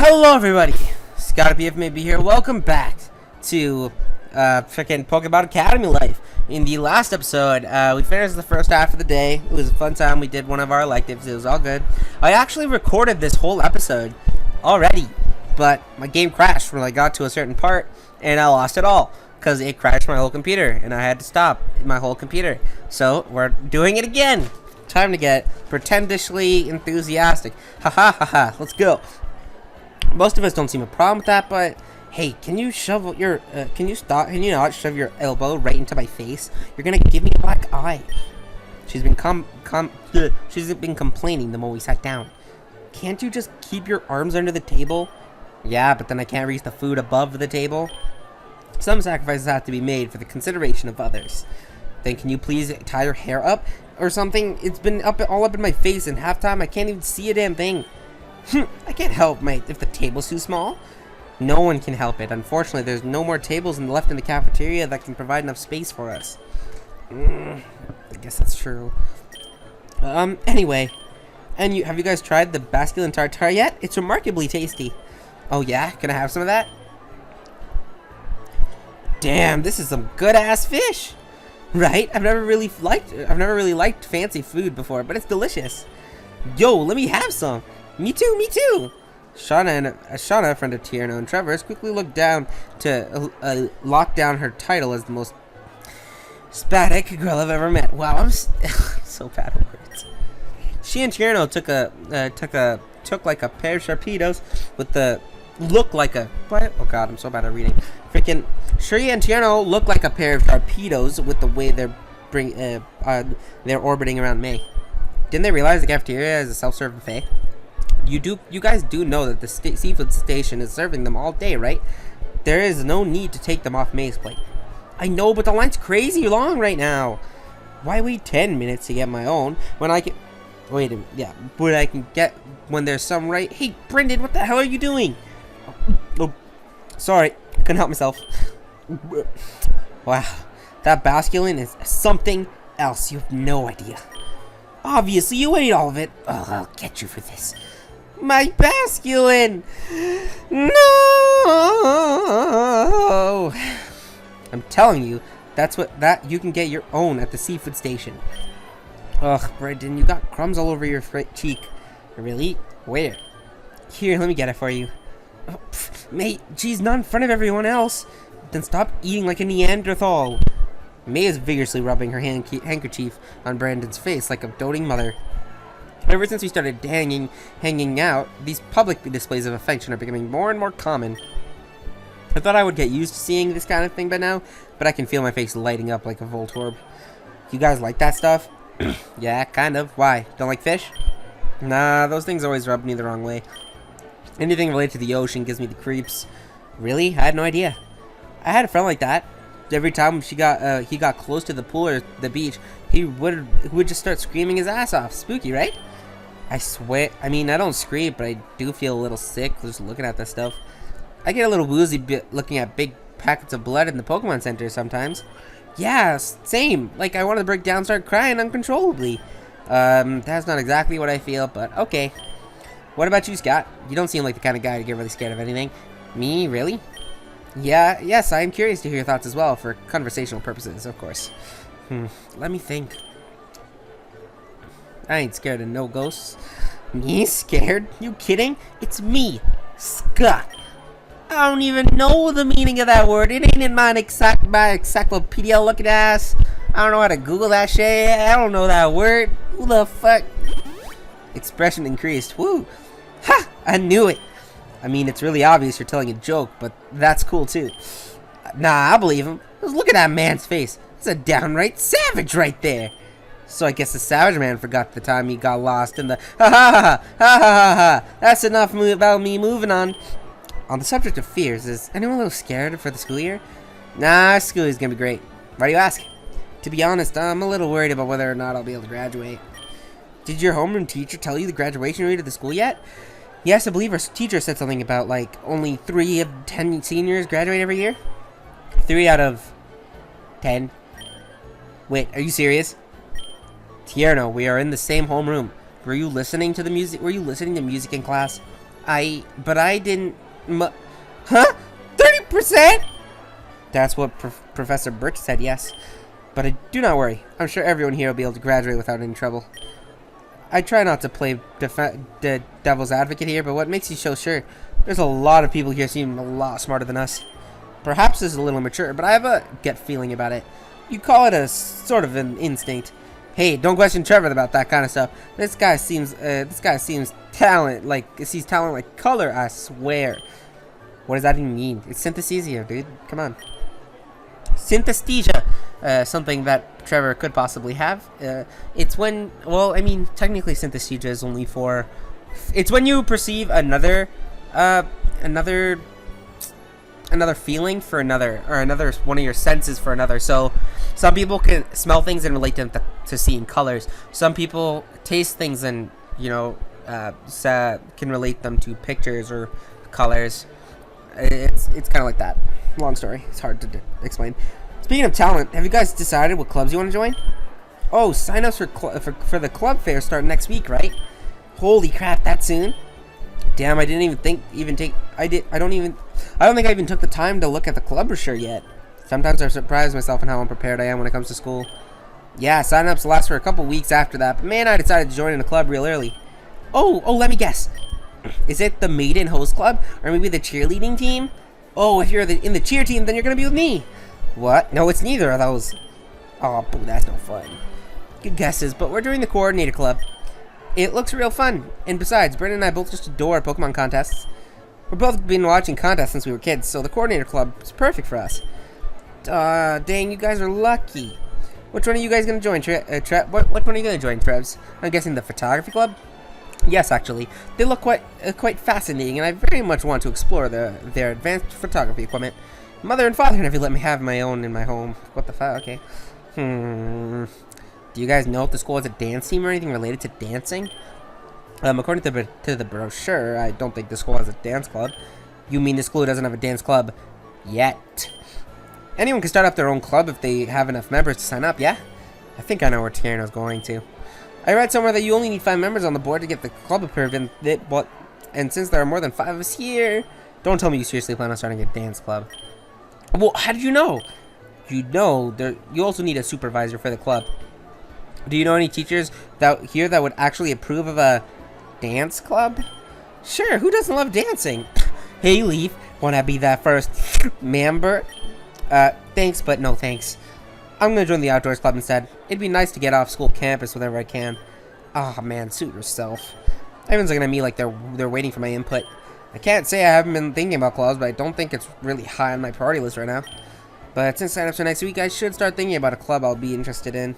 Hello everybody, Scott PF may be here. Welcome back to freaking Pokemon Academy Life. In the last episode, we finished the first half of the day. It was a fun time. We did one of our electives. It was all good. I actually recorded this whole episode already, but my game crashed when I got to a certain part, and I lost it all because it crashed my whole computer, and I had to stop my whole computer. So we're doing it again. Time to get pretendishly enthusiastic. Ha ha ha ha. Let's go. Most of us don't seem a problem with that, but hey, can you shove your can you not shove your elbow right into my face? You're gonna give me a black eye. She's been complaining the moment we sat down. Can't you just keep your arms under the table? Yeah, but then I can't reach the food above the table. Some sacrifices have to be made for the consideration of others. Then can you please tie your hair up or something? It's been all up in my face, and half time I can't even see a damn thing. I can't help if the table's too small. No one can help it. Unfortunately, there's no more tables left in the cafeteria that can provide enough space for us. I guess that's true. Anyway. And have you guys tried the basculin tartare yet? It's remarkably tasty. Oh yeah? Can I have some of that? Damn, this is some good-ass fish! Right? I've never really liked fancy food before, but it's delicious. Yo, let me have some! Me too, me too! Shauna, a friend of Tierno and Trevor's, quickly looked down to lock down her title as the most spatic girl I've ever met. Wow, I'm so bad at words. She and Tierno took like a pair of Sharpedos with the look like a what? Oh god, I'm so bad at reading. Freaking Shuri and Tierno look like a pair of Sharpedos with the way they're orbiting around May. Didn't they realize the cafeteria is a self-serve buffet? You guys do know that the seafood station is serving them all day, right? There is no need to take them off May's plate. I know, but the line's crazy long right now. Why wait 10 minutes to get my own when I can... Wait a minute, yeah, but I can get when there's some right... Hey, Brendan, what the hell are you doing? Oh, sorry, couldn't help myself. Wow, that basculin is something else. You have no idea. Obviously, you ate all of it. Oh, I'll get you for this. My basculin! No! I'm telling you, that you can get your own at the seafood station. Ugh, Brendan, you got crumbs all over your cheek. Really? Where? Here, let me get it for you. Oh, mate, geez, not in front of everyone else. Then stop eating like a Neanderthal. May is vigorously rubbing her handkerchief on Brandon's face like a doting mother. Ever since we started hanging out, these public displays of affection are becoming more and more common. I thought I would get used to seeing this kind of thing by now, but I can feel my face lighting up like a Voltorb. You guys like that stuff? Yeah, kind of. Why? Don't like fish? Nah, those things always rub me the wrong way. Anything related to the ocean gives me the creeps. Really? I had no idea. I had a friend like that. Every time he got close to the pool or the beach, he would just start screaming his ass off. Spooky, right? I swear. I mean, I don't scream, but I do feel a little sick just looking at this stuff. I get a little woozy looking at big packets of blood in the Pokemon Center sometimes. Yeah, same. Like I want to break down and start crying uncontrollably. That's not exactly what I feel, but okay. What about you, Scott? You don't seem like the kind of guy to get really scared of anything. Me? Really? Yeah, yes, I am curious to hear your thoughts as well, for conversational purposes, of course. Let me think. I ain't scared of no ghosts. Me scared? You kidding? It's me, Scott. I don't even know the meaning of that word. It ain't in my encyclopedia looking ass. I don't know how to Google that shit. I don't know that word. Who the fuck? Expression increased. Woo! Ha! I knew it. I mean, it's really obvious you're telling a joke, but that's cool too. Nah, I believe him. Just look at that man's face. It's a downright savage right there. So I guess the savage man forgot the time he got lost in the ha ha ha ha ha ha ha. That's enough about me. Moving on. On the subject of fears, is anyone a little scared for the school year? Nah, school year's gonna be great. Why do you ask? To be honest, I'm a little worried about whether or not I'll be able to graduate. Did your homeroom teacher tell you the graduation rate of the school yet? Yes, I believe our teacher said something about, like, only 3 of 10 seniors graduate every year. 3 out of 10. Wait, are you serious? Tierno, we are in the same homeroom. Were you listening to music in class? But I didn't, huh? 30%? That's what Professor Birch said, yes. But do not worry. I'm sure everyone here will be able to graduate without any trouble. I try not to play the devil's advocate here, but what makes you so sure? There's a lot of people here seem a lot smarter than us. Perhaps this is a little immature, but I have a gut feeling about it. You call it a sort of an instinct. Hey, don't question Trevor about that kind of stuff. This guy seems talent sees talent like color, I swear. What does that even mean? It's synesthesia, dude. Come on. Synesthesia. Something that Trevor could possibly have. It's when, well, I mean, technically synesthesia is only for, it's when you perceive another feeling for another, or another one of your senses for another. So some people can smell things and relate them to seeing colors. Some people taste things and, you know, can relate them to pictures or colors. It's kind of like that. Long story. It's hard to explain. Speaking of talent, have you guys decided what clubs you want to join? Oh, sign-ups for the club fair start next week, right? Holy crap, that soon? Damn, I didn't even I don't think I even took the time to look at the club brochure yet. Sometimes I surprise myself in how unprepared I am when it comes to school. Yeah, sign-ups last for a couple weeks after that, but man, I decided to join in the club real early. Oh, let me guess. Is it the Maiden Host Club? Or maybe the cheerleading team? Oh, if you're in the cheer team, then you're gonna be with me. What? No, it's neither of those. Oh, boo, that's no fun. Good guesses, but we're doing the Coordinator Club. It looks real fun. And besides, Brendan and I both just adore Pokemon contests. We've both been watching contests since we were kids, so the Coordinator Club is perfect for us. Dang, you guys are lucky. Which one are you guys going to join, what one are you going to join, Trevs? I'm guessing the Photography Club? Yes, actually. They look quite fascinating, and I very much want to explore their advanced photography equipment. Mother and father never let me have my own in my home. What the fuck? Okay. Do you guys know if the school has a dance team or anything related to dancing? According to the brochure, I don't think the school has a dance club. You mean the school doesn't have a dance club yet? Anyone can start up their own club if they have enough members to sign up, yeah? I think I know where Tierno's going to. I read somewhere that you only need 5 members on the board to get the club approved, and since there are more than 5 of us here, don't tell me you seriously plan on starting a dance club. Well, how did you know? You know, you also need a supervisor for the club. Do you know any teachers that would actually approve of a dance club? Sure, who doesn't love dancing? Hey, Leaf, wanna be that first member? Thanks, but no thanks. I'm gonna join the outdoors club instead. It'd be nice to get off school campus whenever I can. Ah, man, suit yourself. Everyone's looking at me like they're waiting for my input. I can't say I haven't been thinking about clubs, but I don't think it's really high on my priority list right now. But since sign-ups are next week, I should start thinking about a club I'll be interested in.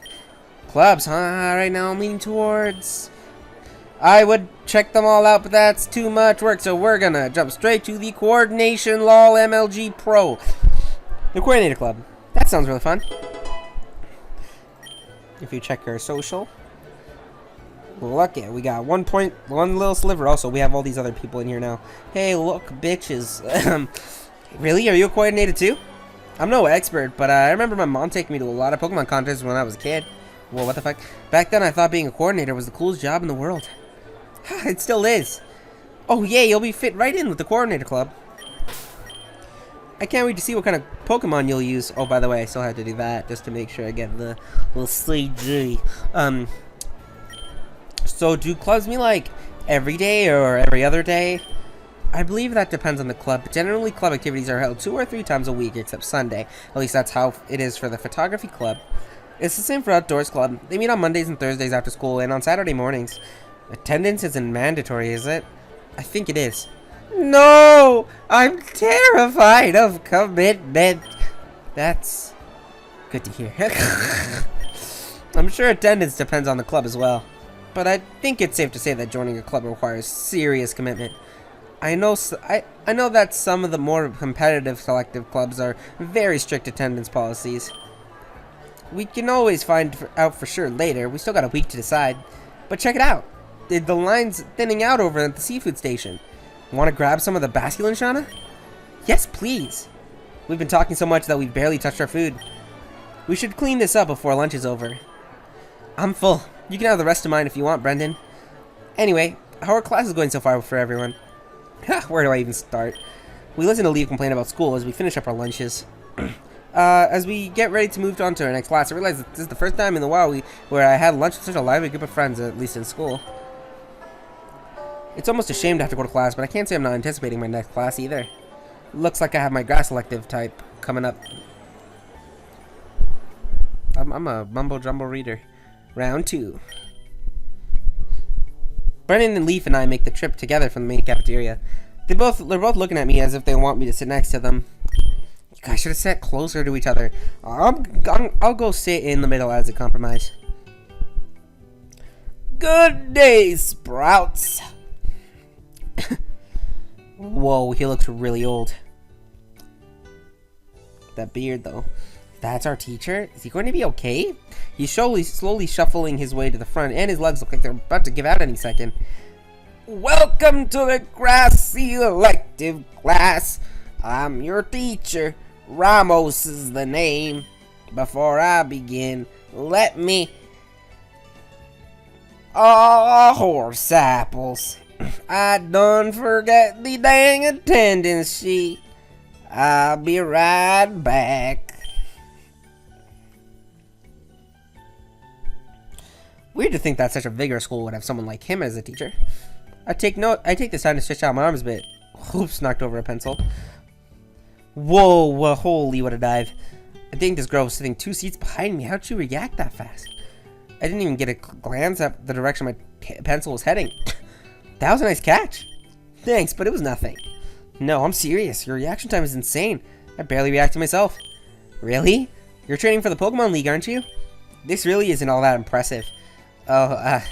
Clubs, huh? Right now I'm leaning towards... I would check them all out, but that's too much work, so we're gonna jump straight to the Coordination LOL MLG Pro. The Coordinator Club. That sounds really fun. If you check our social... Look at, we got one little sliver. Also, we have all these other people in here now. Hey, look, bitches. Really? Are you a coordinator too? I'm no expert, but I remember my mom taking me to a lot of Pokemon contests when I was a kid. Well, what the fuck? Back then, I thought being a coordinator was the coolest job in the world. It still is. Oh, yay, you'll be fit right in with the Coordinator Club. I can't wait to see what kind of Pokemon you'll use. Oh, by the way, I still have to do that just to make sure I get the little CG. So do clubs meet like every day or every other day? I believe that depends on the club, but generally club activities are held 2 or 3 times a week except Sunday. At least that's how it is for the Photography Club. It's the same for Outdoors Club. They meet on Mondays and Thursdays after school and on Saturday mornings. Attendance isn't mandatory, is it? I think it is. No! I'm terrified of commitment. That's good to hear. I'm sure attendance depends on the club as well. But I think it's safe to say that joining a club requires serious commitment. I know that some of the more competitive selective clubs are very strict attendance policies. We can always find out for sure later. We still got a week to decide. But check it out. The line's thinning out over at the seafood station. Want to grab some of the basculin, Shauna? Yes, please. We've been talking so much that we've barely touched our food. We should clean this up before lunch is over. I'm full. You can have the rest of mine if you want, Brendan. Anyway, how are classes going so far for everyone? Where do I even start? We listen to Leaf complain about school as we finish up our lunches. As we get ready to move on to our next class, I realize that this is the first time in a while where I had lunch with such a lively group of friends, at least in school. It's almost a shame to have to go to class, but I can't say I'm not anticipating my next class either. Looks like I have my grass elective type coming up. I'm a mumbo-jumbo reader. Round 2. Brennan and Leaf and I make the trip together from the main cafeteria. They're both looking at me as if they want me to sit next to them. You guys should have sat closer to each other. I'll go sit in the middle as a compromise. Good day, Sprouts. Whoa, he looks really old. That beard, though. That's our teacher? Is he going to be okay? He's slowly shuffling his way to the front, and his legs look like they're about to give out any second. Welcome to the grassy elective class. I'm your teacher. Ramos is the name. Before I begin, let me... horse apples. I done forget the dang attendance sheet. I'll be right back. Weird to think that such a vigorous school would have someone like him as a teacher. I take this time to stretch out my arms a bit. Oops, knocked over a pencil. Whoa, holy, what a dive. I think this girl was sitting 2 seats behind me. How'd she react that fast? I didn't even get a glance at the direction my pencil was heading. That was a nice catch. Thanks, but it was nothing. No, I'm serious. Your reaction time is insane. I barely reacted myself. Really? You're training for the Pokemon League, aren't you? This really isn't all that impressive. Oh,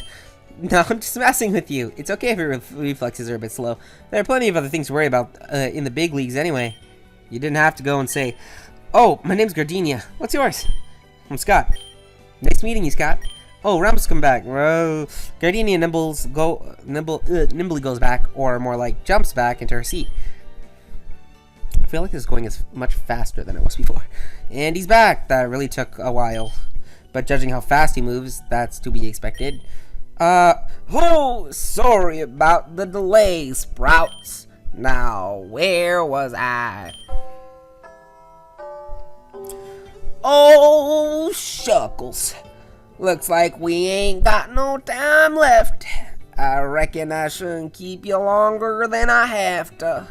no, I'm just messing with you. It's okay if your reflexes are a bit slow. There are plenty of other things to worry about in the big leagues anyway. You didn't have to go and say, oh, my name's Gardenia. What's yours? I'm Scott. Nice meeting you, Scott. Oh, Ramos come back. Gardenia nimbly goes back, or more like jumps back into her seat. I feel like this is going as much faster than it was before. And he's back. That really took a while. But judging how fast he moves, that's to be expected. Oh, sorry about the delay, Sprouts. Now, where was I? Oh, shuckles. Looks like we ain't got no time left. I reckon I shouldn't keep you longer than I have to.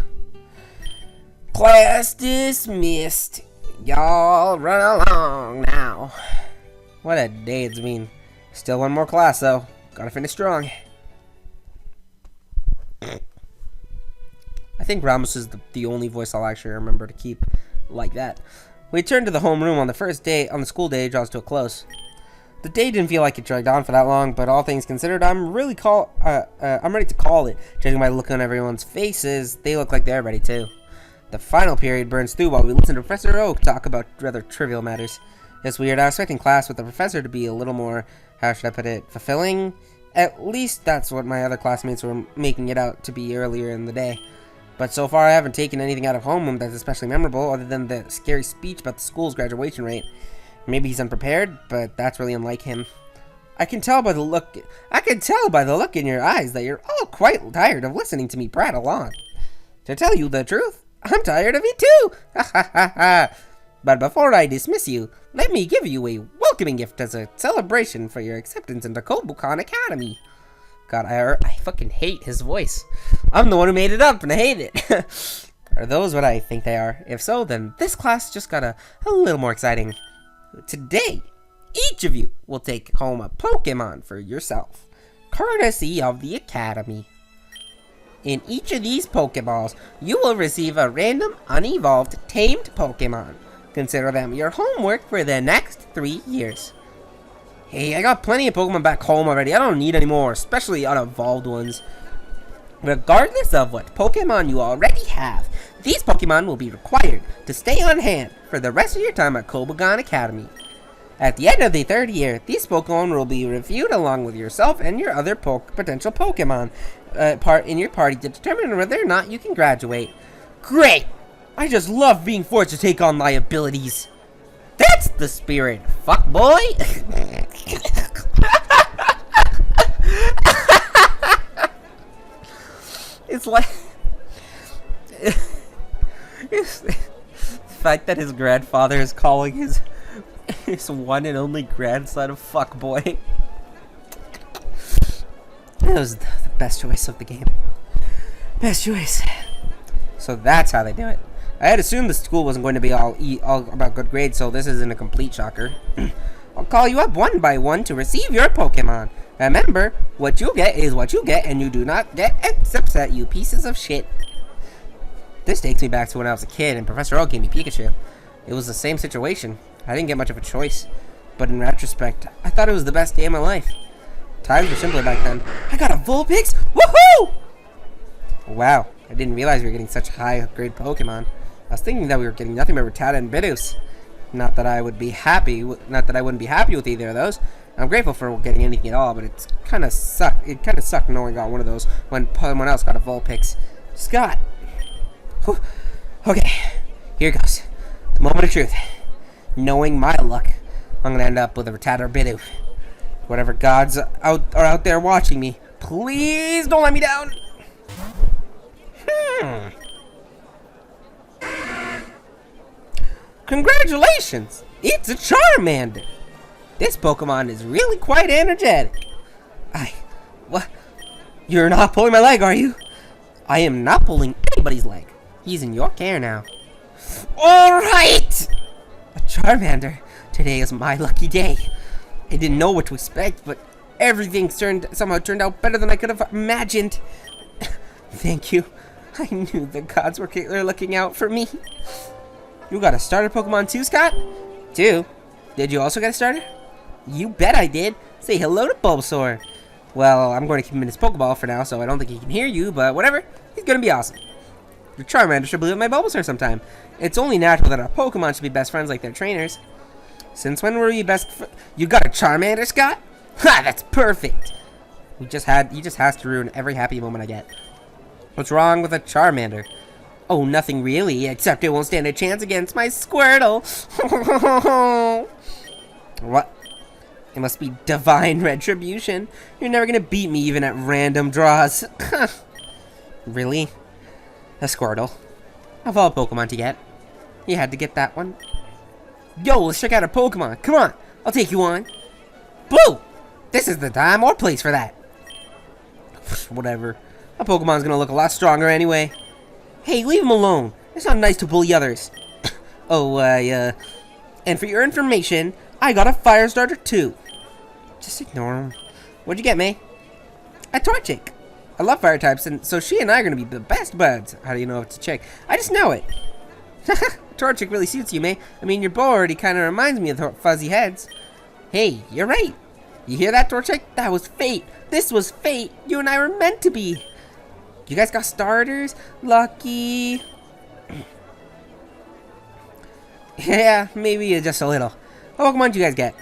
Class dismissed. Y'all run along now. What a day it's been. Still one more class, though. Gotta finish strong. I think Ramos is the only voice I'll actually remember to keep like that. We turned to the homeroom on the school day draws to a close. The day didn't feel like it dragged on for that long, but all things considered, I'm ready to call it. Judging by the look on everyone's faces, they look like they're ready too. The final period burns through while we listen to Professor Oak talk about rather trivial matters. It's weird. I was expecting class with the professor to be a little more, how should I put it, fulfilling? At least that's what my other classmates were making it out to be earlier in the day. But so far I haven't taken anything out of homeroom that's especially memorable other than the scary speech about the school's graduation rate. Maybe he's unprepared, but that's really unlike him. I can tell by the look in your eyes that you're all quite tired of listening to me prattle on. To tell you the truth, I'm tired of you too! Ha ha ha ha! But before I dismiss you, let me give you a welcoming gift as a celebration for your acceptance into Kobukan Academy. God, I fucking hate his voice. I'm the one who made it up, and I hate it. Are those what I think they are? If so, then this class just got a little more exciting. Today, each of you will take home a Pokemon for yourself, courtesy of the Academy. In each of these Pokeballs, you will receive a random, unevolved, tamed Pokemon. Consider them your homework for the next 3 years. Hey, I got plenty of Pokemon back home already. I don't need any more, especially unevolved ones. Regardless of what Pokemon you already have, these Pokemon will be required to stay on hand for the rest of your time at Kobukan Academy. At the end of the 3rd year, these Pokemon will be reviewed along with yourself and your other potential Pokemon in your party to determine whether or not you can graduate. Great! I just love being forced to take on liabilities. That's the spirit, fuck boy! The fact that his grandfather is calling his one and only grandson a fuckboy. That was the best choice of the game. Best choice. So that's how they do it. I had assumed the school wasn't going to be all about good grades, so this isn't a complete shocker. I'll call you up one by one to receive your Pokemon. Remember, what you get is what you get, and you do not get upset, you pieces of shit. This takes me back to when I was a kid and Professor Oak gave me Pikachu. It was the same situation. I didn't get much of a choice. But in retrospect, I thought it was the best day of my life. Times were simpler back then. I got a Vulpix! Woohoo! Wow, I didn't realize we were getting such high-grade Pokemon. I was thinking that we were getting nothing but Rattata and Bidoof. Not that I wouldn't be happy with either of those. I'm grateful for getting anything at all, but it's kind of sucked. It kind of sucked knowing I got one of those when someone else got a Vulpix. Scott! Whew. Okay, here goes. The moment of truth. Knowing my luck, I'm gonna end up with a Rattata or Bidoof. Whatever gods are out there watching me, please don't let me down. Congratulations! It's a Charmander. This Pokemon is really quite energetic. What? You're not pulling my leg, are you? I am not pulling anybody's leg. He's in your care now. Alright! A Charmander. Today is my lucky day. I didn't know what to expect, but everything somehow turned out better than I could have imagined. Thank you. I knew the gods were looking out for me. You got a starter Pokemon too, Scott? Two? Did you also get a starter? You bet I did. Say hello to Bulbasaur. Well, I'm going to keep him in his Pokeball for now, so I don't think he can hear you, but whatever. He's going to be awesome. Your Charmander should play with my Bulbasaur sometime. It's only natural that our Pokemon should be best friends like their trainers. Since when were we You got a Charmander, Scott? Ha, that's perfect. He just has to ruin every happy moment I get. What's wrong with a Charmander? Oh, nothing really, except it won't stand a chance against my Squirtle. What? It must be divine retribution. You're never gonna beat me even at random draws. Really? A Squirtle. Of all Pokemon to get. You had to get that one. Yo, let's check out our Pokemon. Come on, I'll take you on. Boo! This is the time or place for that. Whatever. A Pokemon's gonna look a lot stronger anyway. Hey, leave him alone. It's not nice to bully others. And for your information, I got a fire starter too. Just ignore him. What'd you get, May? A Torchic. I love fire types, and so she and I are gonna be the best buds. How do you know it's a chick? I just know it. Torchic really suits you, May. I mean, your bow already kind of reminds me of fuzzy heads. Hey, you're right. You hear that, Torchic? That was fate. This was fate. You and I were meant to be. You guys got starters? Lucky. Yeah, maybe just a little. What Pokemon do you guys get?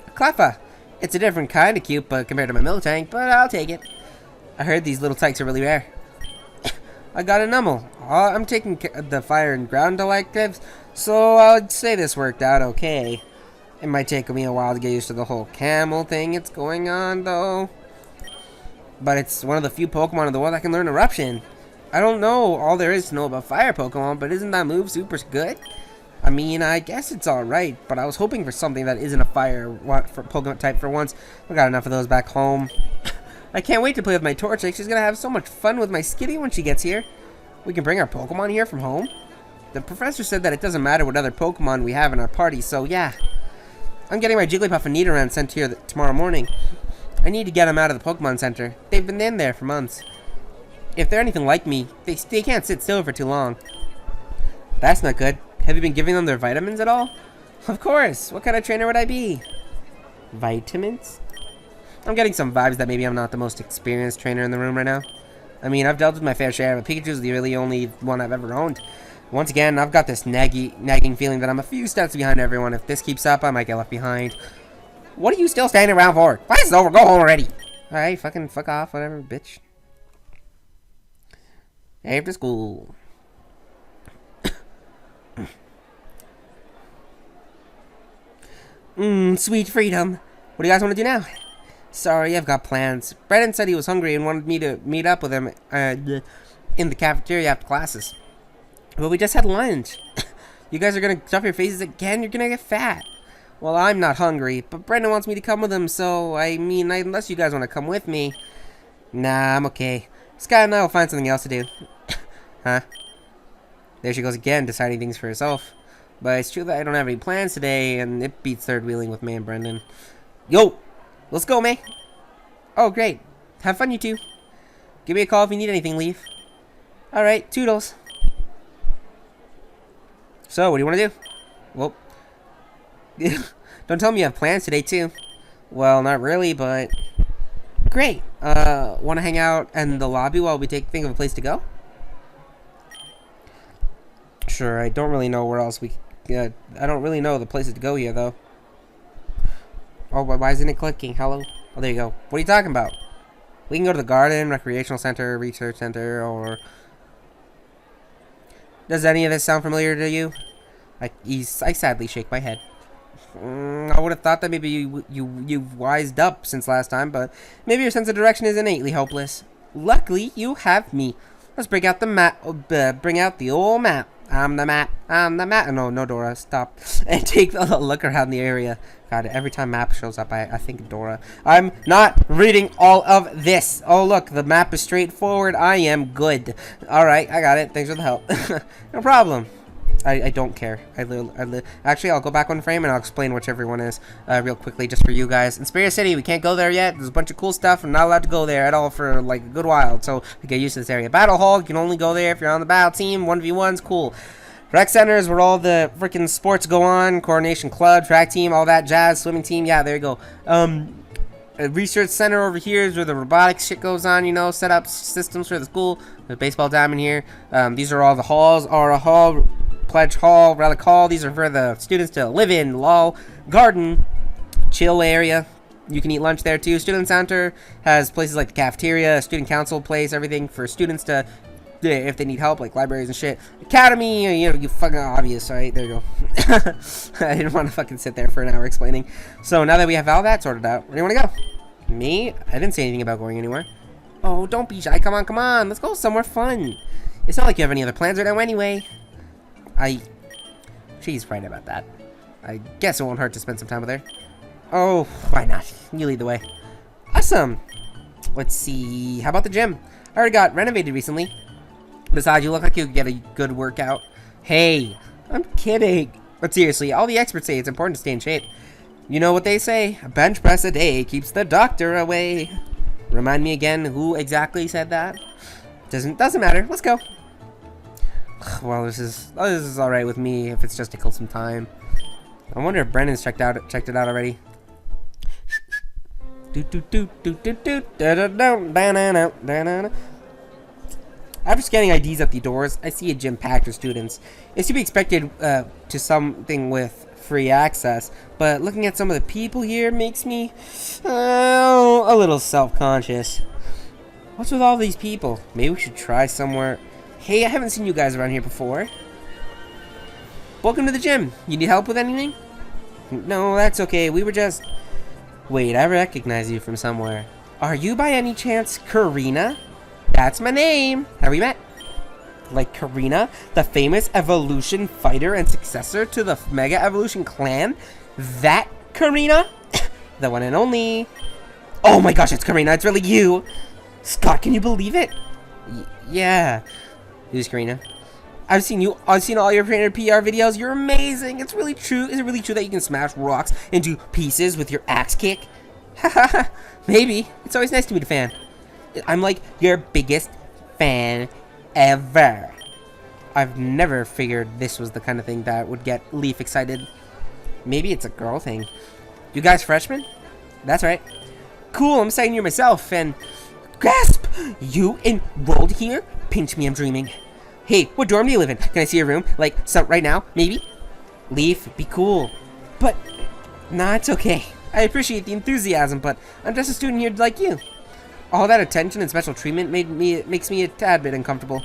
A Cleffa. It's a different kind of cute, but compared to my Miltank, but I'll take it. I heard these little tykes are really rare. I got a Numel. I'm taking the fire and ground electives, so I'd say this worked out okay. It might take me a while to get used to the whole camel thing it's going on, though. But it's one of the few Pokemon in the world that can learn Eruption. I don't know all there is to know about fire Pokemon, but isn't that move super good? I mean, I guess it's alright, but I was hoping for something that isn't a fire for Pokemon type for once. I got enough of those back home. I can't wait to play with my Torchic. She's gonna have so much fun with my Skitty when she gets here. We can bring our Pokemon here from home. The professor said that it doesn't matter what other Pokemon we have in our party, so yeah. I'm getting my Jigglypuff and Nidoran sent here tomorrow morning. I need to get them out of the Pokemon Center. They've been in there for months. If they're anything like me, they can't sit still for too long. That's not good. Have you been giving them their vitamins at all? Of course. What kind of trainer would I be? Vitamins? I'm getting some vibes that maybe I'm not the most experienced trainer in the room right now. I mean, I've dealt with my fair share, but Pikachu's the really only one I've ever owned. Once again, I've got this nagging feeling that I'm a few steps behind everyone. If this keeps up, I might get left behind. What are you still standing around for? Class is over. Go home already. Alright, fuck off, whatever, bitch. After school. Sweet freedom. What do you guys want to do now? Sorry, I've got plans. Brennan said he was hungry and wanted me to meet up with him in the cafeteria after classes. But we just had lunch. You guys are gonna stuff your faces again? You're gonna get fat. Well, I'm not hungry, but Brendan wants me to come with him, so, I mean, unless you guys want to come with me. Nah, I'm okay. Sky and I will find something else to do. Huh? There she goes again, deciding things for herself. But it's true that I don't have any plans today, and it beats third wheeling with May and Brendan. Yo! Let's go, May! Oh, great. Have fun, you two. Give me a call if you need anything, Leaf. Alright, toodles. So, what do you want to do? Well, don't tell me you have plans today, too. Well, not really, but... Great. Want to hang out in the lobby while we think of a place to go? Sure, I don't really know where else we... I don't really know the places to go here, though. Oh, but why isn't it clicking? Hello? Oh, there you go. What are you talking about? We can go to the garden, recreational center, research center, or... Does any of this sound familiar to you? I sadly shake my head. I would have thought that maybe you've wised up since last time, but maybe your sense of direction is innately hopeless. Luckily, you have me. Let's bring out the map. Bring out the old map. I'm the map. I'm the map. No, Dora, stop. And take a look around the area. God, every time map shows up, I think Dora. I'm not reading all of this. Oh, look, the map is straightforward. I am good. All right, I got it. Thanks for the help. No problem. I don't care. Actually, I'll go back one frame and I'll explain whichever one is real quickly just for you guys. In Spirit City, we can't go there yet. There's a bunch of cool stuff. I'm not allowed to go there at all for like a good while. So get used to this area. Battle Hall, you can only go there if you're on the battle team. 1v1's cool. Rec Center is where all the freaking sports go on. Coordination Club, track team, all that jazz. Swimming team, yeah, there you go. A research center over here is where the robotics shit goes on, you know, set up systems for the school. The baseball diamond here. These are all the halls. Aura Hall, Pledge Hall, Relic Hall. These are for the students to live in. Lol. Garden, chill area. You can eat lunch there too. Student Center has places like the cafeteria, student council place, everything for students to, if they need help, like libraries and shit. Academy, you know, you fucking obvious, right? There you go. I didn't want to fucking sit there for an hour explaining. So now that we have all that sorted out, where do you want to go? Me? I didn't say anything about going anywhere. Oh, don't be shy. Come on. Let's go somewhere fun. It's not like you have any other plans right now anyway. She's right about that. I guess it won't hurt to spend some time with her. Oh, why not? You lead the way. Awesome. Let's see. How about the gym? I already got renovated recently. Besides, you look like you could get a good workout. Hey, I'm kidding. But seriously, all the experts say it's important to stay in shape. You know what they say, a bench press a day keeps the doctor away. Remind me again who exactly said that? Doesn't matter. Let's go. Well, this is all right with me if it's just to kill some time. I wonder if Brendan's checked it out already. After scanning IDs at the doors, I see a gym packed with students. It's to be expected to something with free access, but looking at some of the people here makes me a little self-conscious. What's with all these people? Maybe we should try somewhere. Hey, I haven't seen you guys around here before. Welcome to the gym. You need help with anything? No, that's okay. We were just... Wait, I recognize you from somewhere. Are you by any chance Karina? That's my name. Have we met? Like Karina, the famous evolution fighter and successor to the Mega Evolution clan? That Karina? The one and only. Oh my gosh, it's Karina. It's really you. Scott, can you believe it? Yeah. Who's Karina? I've seen all your PR videos. You're amazing. It's really true. Is it really true that you can smash rocks into pieces with your axe kick? Haha. Maybe. It's always nice to meet a fan. I'm like your biggest fan ever. I've never figured this was the kind of thing that would get Leaf excited. Maybe it's a girl thing. You guys freshmen? That's right. Cool, I'm second year myself, and... Gasp! You enrolled here? Pinch me, I'm dreaming. Hey, what dorm do you live in? Can I see your room? Like, some right now, maybe? Leaf, be cool. But, nah, it's okay. I appreciate the enthusiasm, but I'm just a student here like you. All that attention and special treatment makes me a tad bit uncomfortable.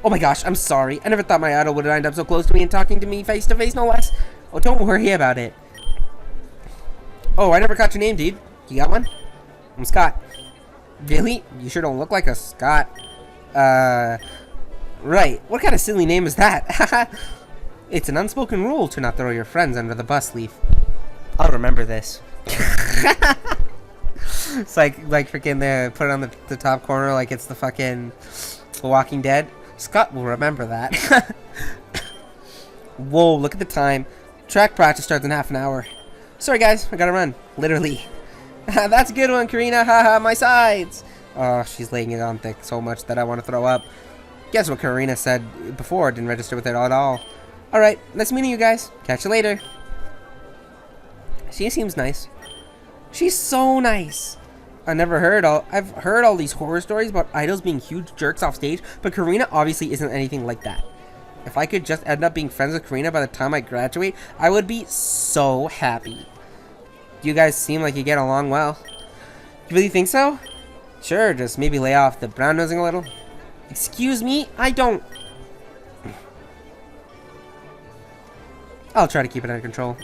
Oh my gosh, I'm sorry. I never thought my idol would end up so close to me and talking to me face to face, no less. Oh, don't worry about it. Oh, I never caught your name, dude. You got one? I'm Scott. Really? You sure don't look like a Scott. Right. What kind of silly name is that? It's an unspoken rule to not throw your friends under the bus, Leaf. I'll remember this. It's like freaking put it on the top corner like it's the fucking Walking Dead. Scott will remember that. Whoa, look at the time. Track practice starts in half an hour. Sorry guys, I gotta run. Literally. That's a good one, Karina. Haha, my sides. Oh, she's laying it on thick so much that I want to throw up. Guess what Karina said before didn't register with it at all. Alright, nice meeting you guys. Catch you later. She seems nice. She's so nice. I've heard all these horror stories about idols being huge jerks off stage, but Karina obviously isn't anything like that. If I could just end up being friends with Karina by the time I graduate, I would be so happy. You guys seem like you get along well. You really think so? Sure, just maybe lay off the brown nosing a little. Excuse me? I don't... I'll try to keep it under control.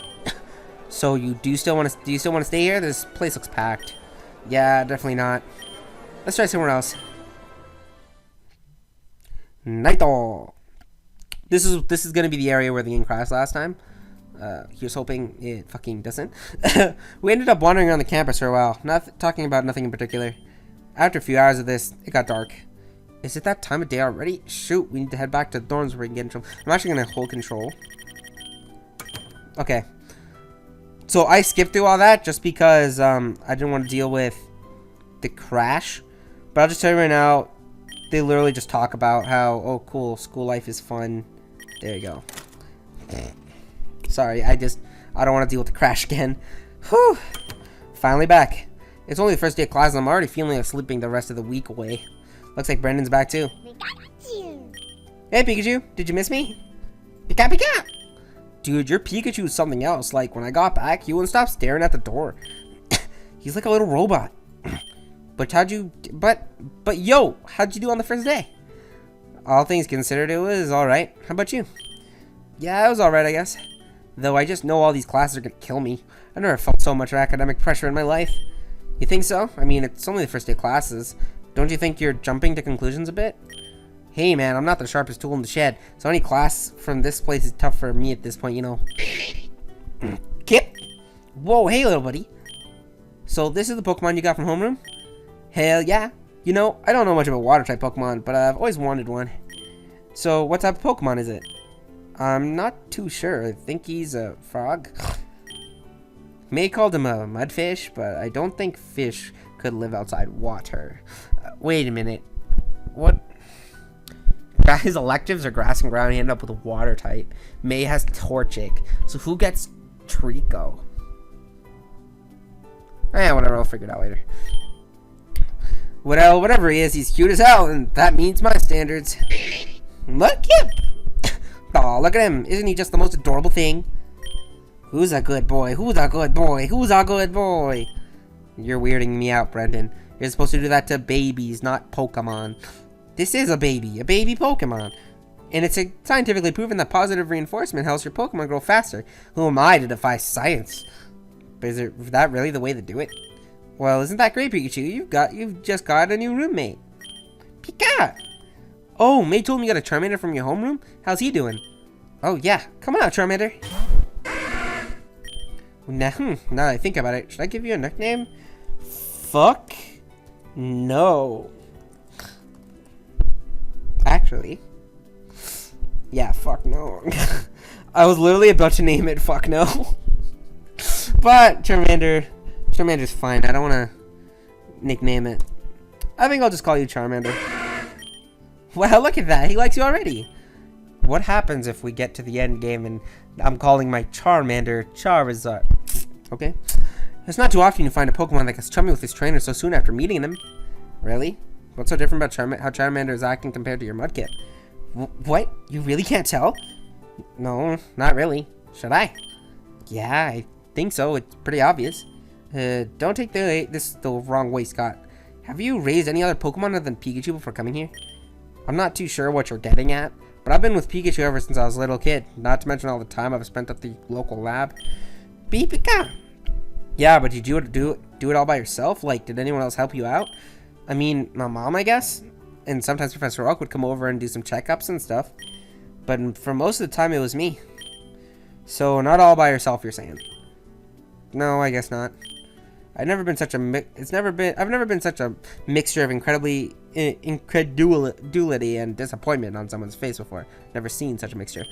So do you still want to stay here? This place looks packed. Yeah, definitely not. Let's try somewhere else. Naito. This is gonna be the area where the game crashed last time. Here's hoping it fucking doesn't. We ended up wandering around the campus for a while, talking about nothing in particular. After a few hours of this, it got dark. Is it that time of day already? Shoot, we need to head back to the dorms where we can get in trouble. I'm actually gonna hold control. Okay. So I skipped through all that just because I didn't want to deal with the crash. But I'll just tell you right now, they literally just talk about how, oh cool, school life is fun. There you go. Sorry, I don't want to deal with the crash again. Whew. Finally back. It's only the first day of class and I'm already feeling like sleeping the rest of the week away. Looks like Brendan's back too. Hey Pikachu, did you miss me? Pika Pika! Dude, your Pikachu is something else. Like, when I got back, he wouldn't stop staring at the door. He's like a little robot. But yo, how'd you do on the first day? All things considered, it was alright. How about you? Yeah, it was alright, I guess. Though I just know all these classes are gonna kill me. I never felt so much academic pressure in my life. You think so? I mean, it's only the first day of classes. Don't you think you're jumping to conclusions a bit? Hey man, I'm not the sharpest tool in the shed, so any class from this place is tough for me at this point, you know. Kip! Whoa, hey little buddy. So this is the Pokemon you got from homeroom? Hell yeah. You know, I don't know much about water-type Pokemon, but I've always wanted one. So what type of Pokemon is it? I'm not too sure. I think he's a frog. May called him a mudfish, but I don't think fish could live outside water. Wait a minute. What? His electives are grass and ground. He ended up with a water type. May has Torchic. So who gets Trico? Whatever. I'll figure it out later. Well, whatever he is, he's cute as hell, and that means my standards. Look him! Aw, look at him. Isn't he just the most adorable thing? Who's a good boy? Who's a good boy? Who's a good boy? You're weirding me out, Brendan. You're supposed to do that to babies, not Pokemon. This is a baby Pokemon. And it's scientifically proven that positive reinforcement helps your Pokemon grow faster. Who am I to defy science? But is that really the way to do it? Well, isn't that great, Pikachu? You've just got a new roommate. Pika! Oh, May told me you got a Charmander from your homeroom? How's he doing? Oh yeah, come on out, Charmander. Now that I think about it, should I give you a nickname? Fuck no. Actually, yeah, fuck no. I was literally about to name it fuck no. But Charmander's fine. I don't want to nickname it. I think I'll just call you Charmander. Well, look at that. He likes you already. What happens if we get to the end game and I'm calling my Charmander Charizard? Okay. It's not too often you find a Pokemon that gets chummy with his trainer so soon after meeting him. Really? What's so different about how Charmander is acting compared to your Mudkip? What? You really can't tell? No, not really. Should I? Yeah, I think so. It's pretty obvious. Don't take this the wrong way, Scott. Have you raised any other Pokemon other than Pikachu before coming here? I'm not too sure what you're getting at, but I've been with Pikachu ever since I was a little kid. Not to mention all the time I've spent at the local lab. Pika! Yeah, but did you do it all by yourself? Like, did anyone else help you out? I mean, my mom, I guess? and sometimes Professor Oak would come over and do some checkups and stuff. But for most of the time, it was me. So not all by yourself, you're saying? No, I guess not. I've never been such a mixture of incredulity and disappointment on someone's face before. Never seen such a mixture.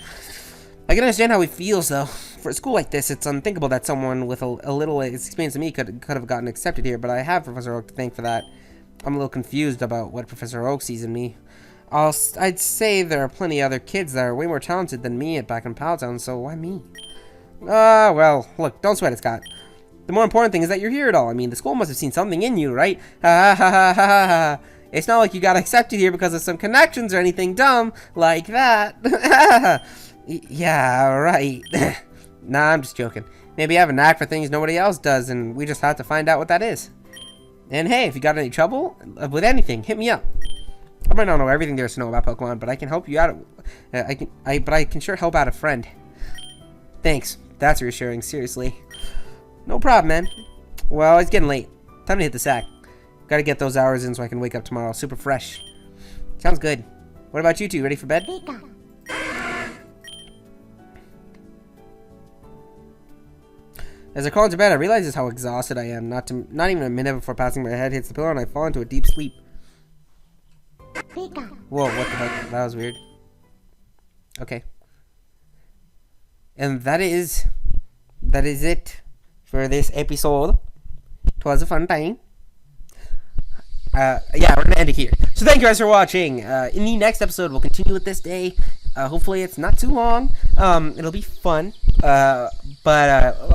I can understand how he feels, though. For a school like this, it's unthinkable that someone with a little experience than me could have gotten accepted here, but I have Professor Oak to thank for that. I'm a little confused about what Professor Oak sees in me. I'd say there are plenty of other kids that are way more talented than me back in Paltown, so why me? Well, look, don't sweat it, Scott. The more important thing is that you're here at all. I mean, the school must have seen something in you, right? Ha ha ha ha ha ha. It's not like you got accepted here because of some connections or anything dumb like that. Yeah, right. Nah, I'm just joking. Maybe I have a knack for things nobody else does, and we just have to find out what that is. And hey, if you got any trouble with anything, hit me up. I might not know everything there is to know about Pokemon, but I can help you out. I can sure help out a friend. Thanks. That's reassuring. Seriously. No problem, man. Well, it's getting late. Time to hit the sack. Gotta get those hours in so I can wake up tomorrow super fresh. Sounds good. What about you two? Ready for bed? As I crawl into bed, I realize just how exhausted I am. Not even a minute before passing my head hits the pillow and I fall into a deep sleep. Whoa, what the heck? That was weird. Okay. And that is it for this episode. It was a fun time. Yeah, we're gonna end it here. So thank you guys for watching. In the next episode, we'll continue with this day. Hopefully it's not too long. It'll be fun. But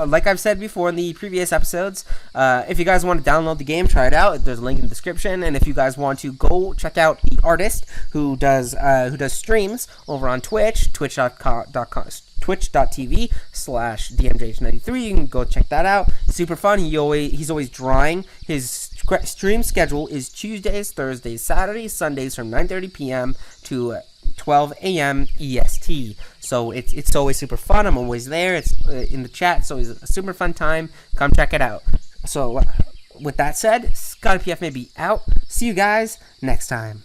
like I've said before in the previous episodes, if you guys want to download the game, try it out. There's a link in the description. And if you guys want to go check out the artist who does streams over on Twitch, twitch.tv/DMJH93. You can go check that out. Super fun. He's always drawing. His stream schedule is Tuesdays, Thursdays, Saturdays, Sundays from 9:30 p.m. to 12 a.m. EST. So it's always super fun. I'm always there. It's in the chat. It's always a super fun time. Come check it out. So with that said, Scotty PF may be out. See you guys next time.